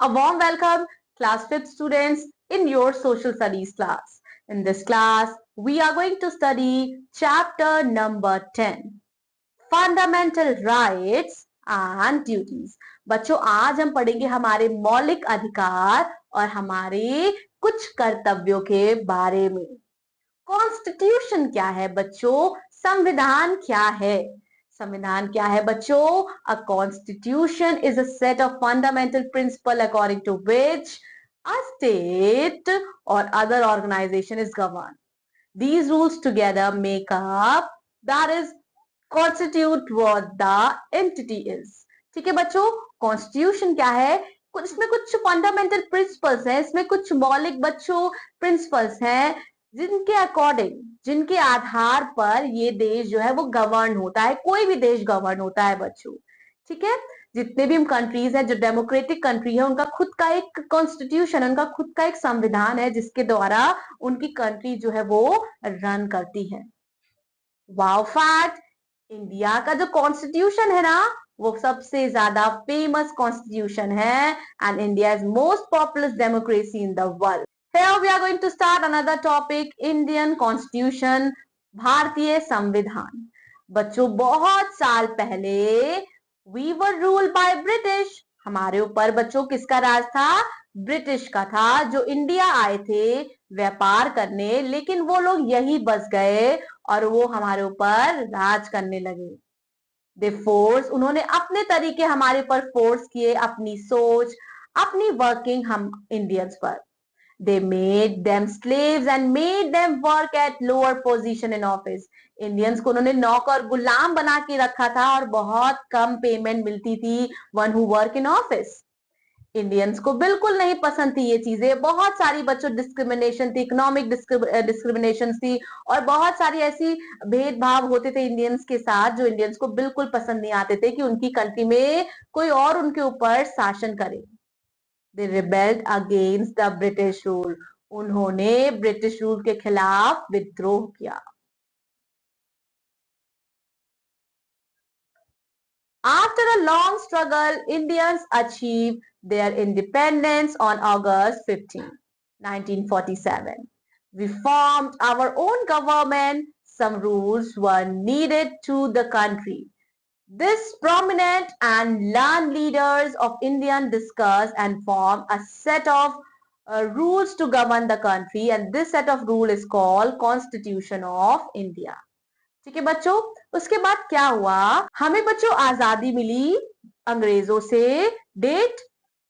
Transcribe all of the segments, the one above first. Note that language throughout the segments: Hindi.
A warm welcome, class 5th students, in your social studies class. In this class, we are going to study chapter number 10, Fundamental Rights and Duties. बच्चों आज हम पढ़ेंगे हमारे मौलिक अधिकार और हमारे कुछ कर्तव्यों के बारे में। कॉन्स्टिट्यूशन क्या है बच्चों? संविधान क्या है? संविधान क्या है बच्चों? A constitution is a set of fundamental principle according to which a state or other organization is governed. These rules together make up, that is, constitute what the entity is. ठीक है बच्चों, कॉन्स्टिट्यूशन क्या है? कुछ इसमें कुछ फंडामेंटल प्रिंसिपल्स हैं, इसमें कुछ मौलिक बच्चों प्रिंसिपल्स हैं जिनके अकॉर्डिंग, जिनके आधार पर ये देश जो है वो गवर्न होता है, कोई भी देश गवर्न होता है बच्चों। ठीक है, जितने भी हम कंट्रीज हैं जो डेमोक्रेटिक कंट्री है उनका खुद का एक कॉन्स्टिट्यूशन, उनका खुद का एक संविधान है जिसके द्वारा उनकी कंट्री जो है वो रन करती है। वाओ फैक्ट, इंडिया का जो कॉन्स्टिट्यूशन है ना वो सबसे ज्यादा फेमस कॉन्स्टिट्यूशन है and India is most popular democracy in the world. Here we are going to start another topic, Indian Constitution, भारतीय संविधान। बच्चों बहुत साल पहले we were ruled by British, हमारे ऊपर बच्चों किसका राज था? ब्रिटिश का था, जो इंडिया आए थे व्यापार करने, लेकिन वो लोग यही बस गए और वो हमारे ऊपर राज करने लगे। दे फोर्स, उन्होंने अपने तरीके हमारे ऊपर फोर्स किए, अपनी सोच, अपनी वर्किंग हम इंडियंस पर। They made them slaves and made them work at lower position in office. Indians को उन्होंने नौकर गुलाम बना के रखा था और बहुत कम पेमेंट मिलती थी one who work in office. Indians को बिल्कुल नहीं पसंद थी ये चीजें, बहुत सारी बच्चों डिस्क्रिमिनेशन थी, इकोनॉमिक डिस्क्रिमिनेशन थी और बहुत सारी ऐसी भेदभाव होते थे इंडियंस के साथ जो इंडियंस को बिल्कुल पसंद नहीं आते थे कि उनकी कंट्री में कोई और उनके ऊपर शासन करे। They rebelled against the British rule. उन्होंने ब्रिटिश रूल के खिलाफ विद्रोह किया। After a long struggle, Indians achieved their independence on August 15, 1947. We formed our own government. Some rules were needed to the country. This prominent and learned leaders of Indian discuss and form a set of rules to govern the country, and this set of rule is called Constitution of India. ठीक है बच्चों, उसके बाद क्या हुआ? हमें बच्चों आजादी मिली अंग्रेजों से, डेट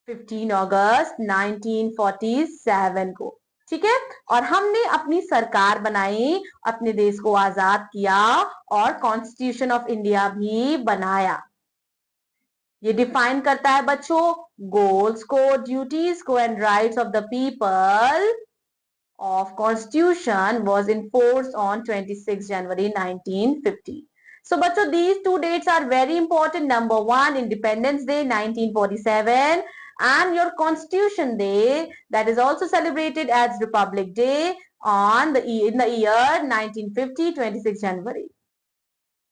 15 अगस्त 1947 को। ठीक है, और हमने अपनी सरकार बनाई, अपने देश को आजाद किया और कॉन्स्टिट्यूशन ऑफ इंडिया भी बनाया। ये डिफाइन करता है बच्चों गोल्स को, ड्यूटीज को and rights of the people of constitution was enforced on 26 January 1950. So bachcho, these two dates are very important. Number one, Independence Day 1947, and your Constitution Day, that is also celebrated as Republic Day in the year 1950, 26 January.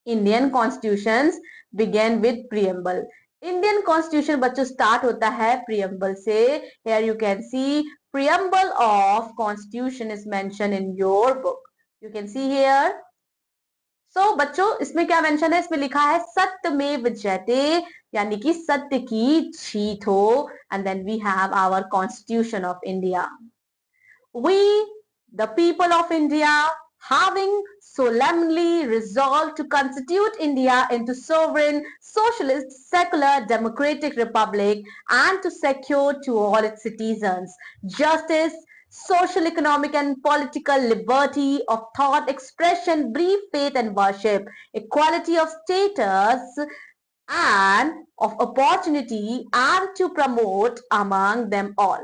Indian constitutions began with preamble. Indian constitution बच्चों स्टार्ट होता है प्रियम्बल से। Here you can see preamble of constitution is mentioned in your book. You can see here. So बच्चों इसमें क्या मेंशन है? इसमें लिखा है सत्यमेव जयते, यानी कि सत्य की जीत हो। And then we have our Constitution of India. We, the people of India, having solemnly resolved to constitute India into sovereign, socialist, secular, democratic republic and to secure to all its citizens justice, social, economic and political liberty of thought, expression, belief, faith and worship, equality of status and of opportunity, and to promote among them all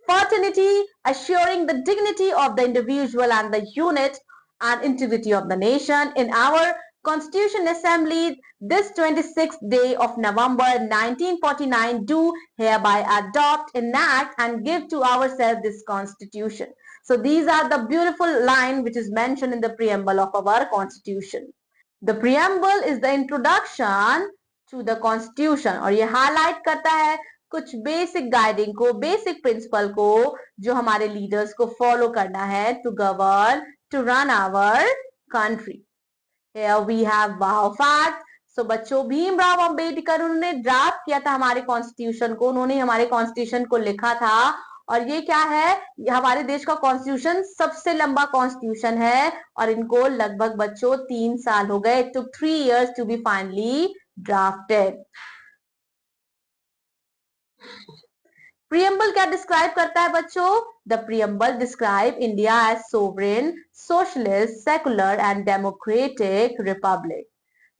fraternity, assuring the dignity of the individual and the unit and integrity of the nation. In our Constitution Assembly, this 26th day of November 1949, do hereby adopt, enact, and give to ourselves this Constitution. So these are the beautiful line which is mentioned in the preamble of our Constitution. The preamble is the introduction to the Constitution, और ये highlight करता है कुछ बेसिक गाइडिंग को, बेसिक प्रिंसिपल को जो हमारे लीडर्स को फॉलो करना है to govern, to run our country. Here we have wow fact. So बच्चों, भीमराव अंबेडकर उन्होंने ड्राफ्ट किया था हमारे कॉन्स्टिट्यूशन को, उन्होंने हमारे कॉन्स्टिट्यूशन को लिखा था. और ये क्या है, ये हमारे देश का कॉन्स्टिट्यूशन सबसे लंबा कॉन्स्टिट्यूशन है और इनको लगभग बच्चों 3 साल हो गए. It took 3 years to be finally drafted. Preamble क्या डिस्क्राइब करता है बच्चों? The preamble describe India as sovereign, socialist, secular and democratic republic.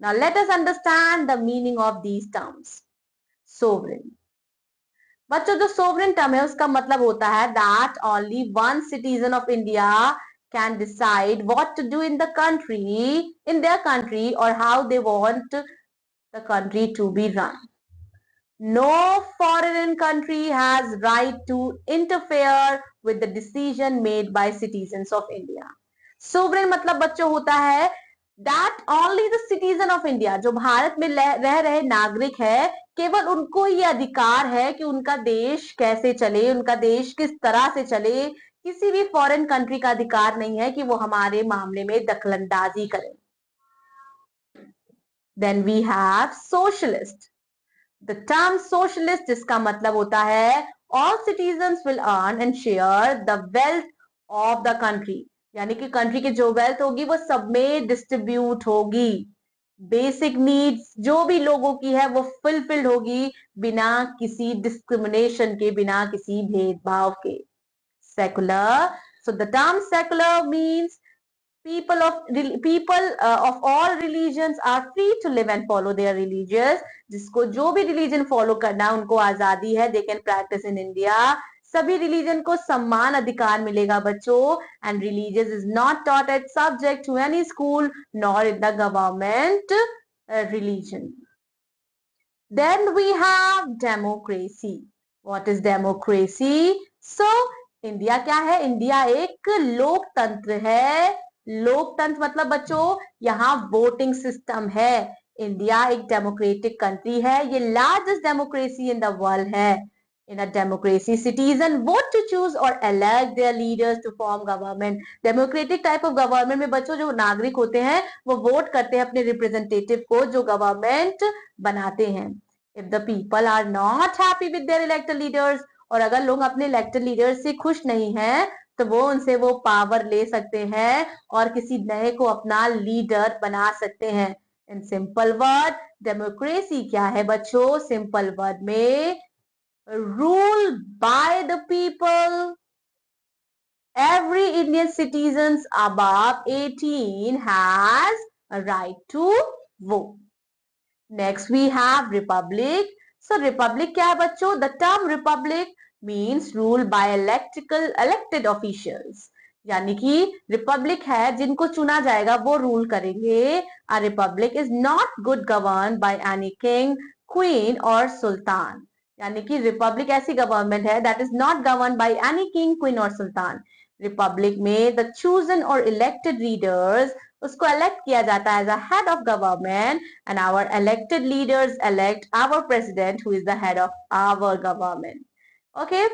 Now let us understand the meaning of these terms. Sovereign बच्चों, जो सोवरेन टर्म है उसका मतलब होता है that only one citizen of India can decide what to do in the country, in their country, और how they want the country to be run. No foreign country has right to interfere with the decision made by citizens of India. Sovereign मतलब बच्चों होता है that only the citizen of India, जो भारत में रह रहे नागरिक है, केवल उनको ये अधिकार है कि उनका देश कैसे चले, उनका देश किस तरह से चले. किसी भी फॉरेन कंट्री का अधिकार नहीं है कि वो हमारे मामले में दखलंदाजी करे. Then we have socialist. The term socialist जिसका मतलब होता है all citizens will earn and share the wealth of the country, यानी कि कंट्री की जो वेल्थ होगी वो सब में डिस्ट्रीब्यूट होगी. बेसिक नीड्स जो भी लोगों की है वो फुलफिल्ड होगी बिना किसी डिस्क्रिमिनेशन के, बिना किसी भेदभाव के. Secular, so the term secular means people of all religions are free to live and follow their religions. जिसको जो भी रिलीजन फॉलो करना है उनको आजादी है. They can practice in India. सभी रिलीजन को समान अधिकार मिलेगा बच्चों. And religious is not taught at subject to any school nor in the government religion. Then we have democracy. What is democracy? So India क्या है? इंडिया एक लोकतंत्र है. लोकतंत्र मतलब बच्चों यहाँ वोटिंग सिस्टम है. इंडिया एक डेमोक्रेटिक कंट्री है. ये largest democracy in the world है. In a democracy, citizens vote to choose or elect their leaders to form government. Democratic type of government में बच्चों जो नागरिक होते हैं वो वोट करते हैं अपने रिप्रेजेंटेटिव को जो गवर्नमेंट बनाते हैं. If the people are not happy with their elected leaders, और अगर लोग अपने इलेक्टेड लीडर से खुश नहीं हैं तो वो उनसे वो पावर ले सकते हैं और किसी नए को अपना लीडर बना सकते हैं. इन सिंपल वर्ड डेमोक्रेसी क्या है बच्चों? सिंपल वर्ड में rule by the people. Every Indian citizens above 18 has a right to vote. Next we have republic. So republic क्या है बच्चों? The term republic means rule by elected officials. यानी कि रिपब्लिक है जिनको चुना जाएगा वो रूल करेंगे. A republic is not good governed by any king, queen or sultan. यानी कि रिपब्लिक ऐसी गवर्नमेंट है that is not govern by any king, queen और सुल्तान. रिपब्लिक में द चूजन और इलेक्टेड लीडर्स, उसको इलेक्ट किया जाता है as a head of government and our elected leaders elect our president who is the head of our government. Okay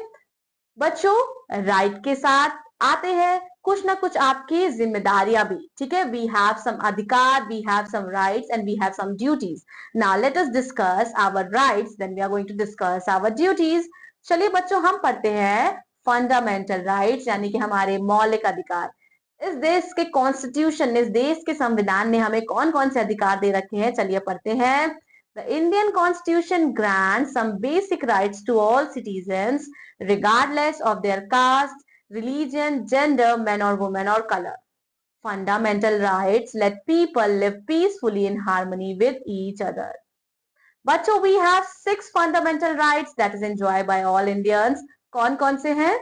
बच्चों, राइट के साथ आते हैं कुछ ना कुछ आपकी जिम्मेदारियां भी. ठीक है, वी हैव सम अधिकार, we have some rights and we have some duties. Now let us discuss our rights, then we are going to discuss our duties. चलिए बच्चों, हम पढ़ते हैं फंडामेंटल राइट्स यानी कि हमारे मौलिक अधिकार. इस देश के कॉन्स्टिट्यूशन ने, इस देश के संविधान ने हमें कौन कौन से अधिकार दे रखे हैं, चलिए पढ़ते हैं. The Indian Constitution grants some basic rights to all citizens regardless of their caste, religion, gender, men or women or color. Fundamental rights let people live peacefully in harmony with each other. बच्चों, we have 6 fundamental rights that is enjoyed by all Indians. कौन कौन से हैं?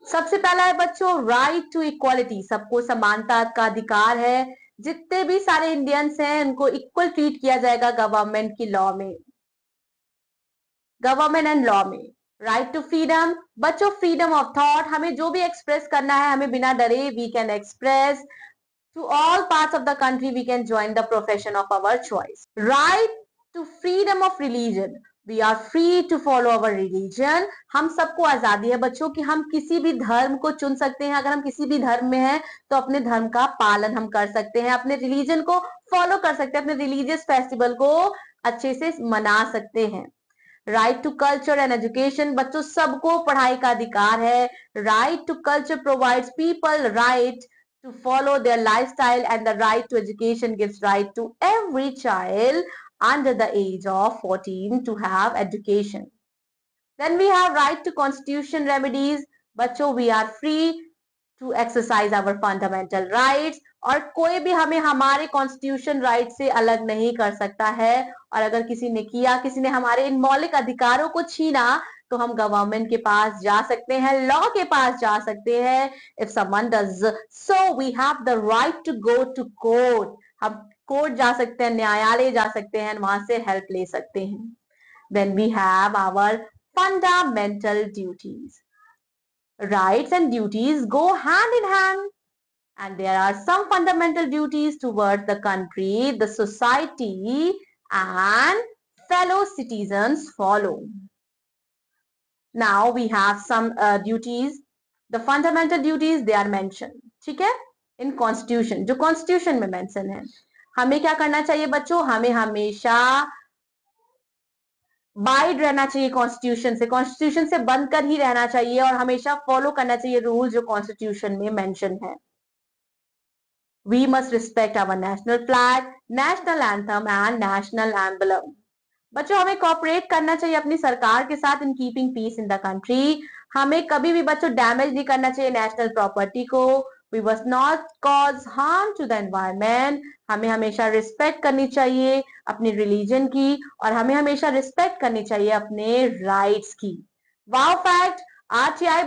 सबसे पहला है बच्चों राइट टू इक्वालिटी. सबको समानता का अधिकार है. जितने भी सारे इंडियंस हैं उनको इक्वल ट्रीट किया जाएगा गवर्नमेंट की लॉ में, गवर्नमेंट एंड लॉ में. Right to freedom. बच्चों फ्रीडम ऑफ थॉट, हमें जो भी एक्सप्रेस करना है हमें बिना डरे we can express. To all parts of the country we can join the profession of our choice. Right to freedom of religion. We are free to follow our religion. हम सबको आजादी है बच्चों कि हम किसी भी धर्म को चुन सकते हैं. अगर हम किसी भी धर्म में हैं तो अपने धर्म का पालन हम कर सकते हैं, अपने रिलीजन को फॉलो कर सकते हैं, अपने रिलीजियस फेस्टिवल को अच्छे से मना सकते हैं. Right to culture and education, बच्चों सबको पढ़ाई का अधिकार है. Right to culture provides people right to follow their lifestyle, and the right to education gives right to every child under the age of 14 to have education. Then we have right to constitution remedies. बच्चों we are free to exercise our fundamental rights, और कोई भी हमें हमारे कॉन्स्टिट्यूशन राइट से अलग नहीं कर सकता है. और अगर किसी ने किया, किसी ने हमारे इन मौलिक अधिकारों को छीना, तो हम गवर्नमेंट के पास जा सकते हैं, लॉ के पास जा सकते हैं. If someone does so we have the right to go to court. हम कोर्ट जा सकते हैं, न्यायालय जा सकते हैं, वहां से हेल्प ले सकते हैं. Then we have our fundamental duties. Rights and duties go hand in hand, and there are some fundamental duties towards the country, the society, and fellow citizens follow. Now we have some duties. The fundamental duties, they are mentioned, ठीक है, in constitution. जो constitution में mention है. हमें क्या करना चाहिए बच्चों? हमें हमेशा बाइड रहना चाहिए कॉन्स्टिट्यूशन से बनकर ही रहना चाहिए, और हमेशा फॉलो करना चाहिए रूल जो कॉन्स्टिट्यूशन में मेंशन है. We must respect our national flag, national anthem and national emblem. बच्चों हमें कोऑपरेट करना चाहिए अपनी सरकार के साथ in keeping peace in the country. हमें कभी भी बच्चों डैमेज नहीं करना चाहिए नेशनल प्रॉपर्टी को. We must not cause harm to the environment. हमें हमेशा रिस्पेक्ट करनी चाहिए अपने रिलीजन की, और हमें हमेशा रिस्पेक्ट करनी चाहिए अपने राइट्स की. वाओ फैक्ट, आरटीआई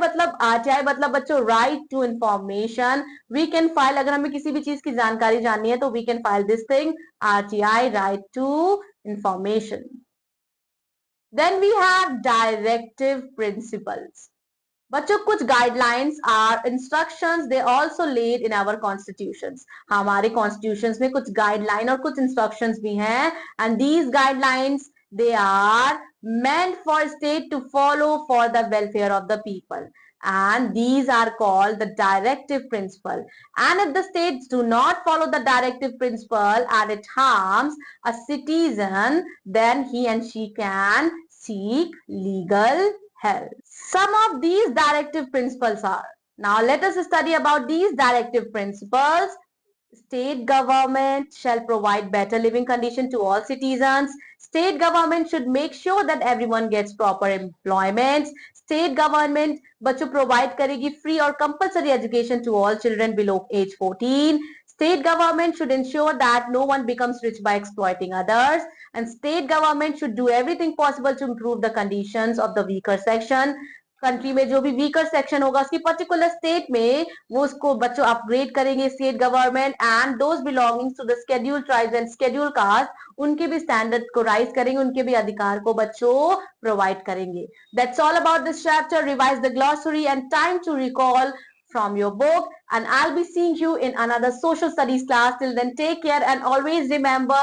मतलब बच्चों right to information. We can file, अगर हमें किसी भी चीज की जानकारी जाननी है तो we can file this thing, RTI, right to information. Then we have directive principles. बच्चों कुछ guidelines or instructions they also laid in our constitutions. हमारे कॉन्स्टिट्यूशंस में कुछ गाइडलाइन और कुछ इंस्ट्रक्शंस भी हैं, and these guidelines they are meant for state to follow for the welfare of the people, and these are called the directive principle. And if the states do not follow the directive principle and it harms a citizen, then he and she can seek legal help. Some of these directive principles are, now let us study about these directive principles. State government shall provide better living condition to all citizens. State government should make sure that everyone gets proper employment. State government बच्चों provide करेगी free और compulsory education to all children below age 14. State government should ensure that no one becomes rich by exploiting others. And state government should do everything possible to improve the conditions of the weaker section. Country में जो भी वीकर सेक्शन होगा उसकी पर्टिकुलर स्टेट में वो उसको बच्चों अपग्रेड करेंगे state government, and those belonging to the schedule tribes and schedule caste उनके भी स्टैंडर्ड को राइज करेंगे, उनके भी अधिकार को बच्चों प्रोवाइड करेंगे. That's all about this chapter. Revise the glossary and time to recall from your book, and I'll be seeing you in another social studies class. Till then, take care, and always remember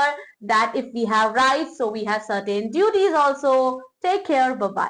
that if we have rights, so we have certain duties also. Take care. Bye bye.